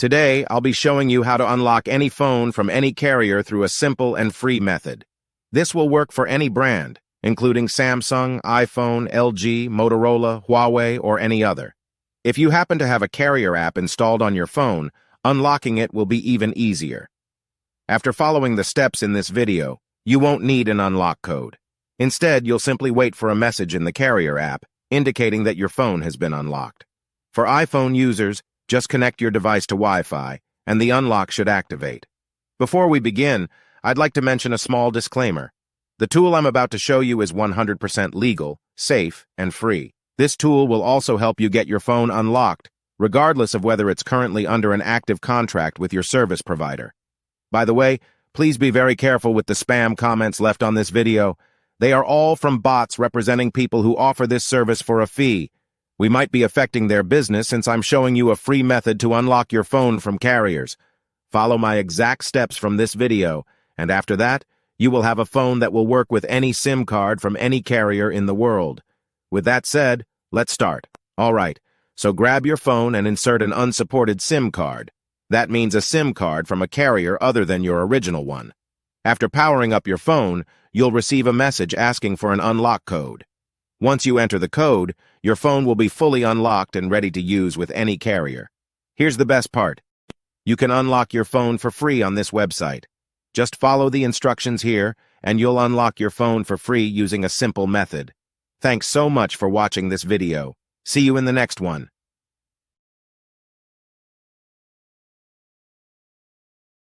Today, I'll be showing you how to unlock any phone from any carrier through a simple and free method. This will work for any brand, including Samsung, iPhone, LG, Motorola, Huawei, or any other. If you happen to have a carrier app installed on your phone, unlocking it will be even easier. After following the steps in this video, you won't need an unlock code. Instead, you'll simply wait for a message in the carrier app indicating that your phone has been unlocked. For iPhone users, just connect your device to Wi-Fi, and the unlock should activate. Before we begin, I'd like to mention a small disclaimer. The tool I'm about to show you is 100% legal, safe, and free. This tool will also help you get your phone unlocked, regardless of whether it's currently under an active contract with your service provider. By the way, please be very careful with the spam comments left on this video. They are all from bots representing people who offer this service for a fee. We might be affecting their business since I'm showing you a free method to unlock your phone from carriers. Follow my exact steps from this video, and after that, you will have a phone that will work with any SIM card from any carrier in the world. With that said, let's start. All right, so grab your phone and insert an unsupported SIM card. That means a SIM card from a carrier other than your original one. After powering up your phone, you'll receive a message asking for an unlock code. Once you enter the code, your phone will be fully unlocked and ready to use with any carrier. Here's the best part. You can unlock your phone for free on this website. Just follow the instructions here, and you'll unlock your phone for free using a simple method. Thanks so much for watching this video. See you in the next one.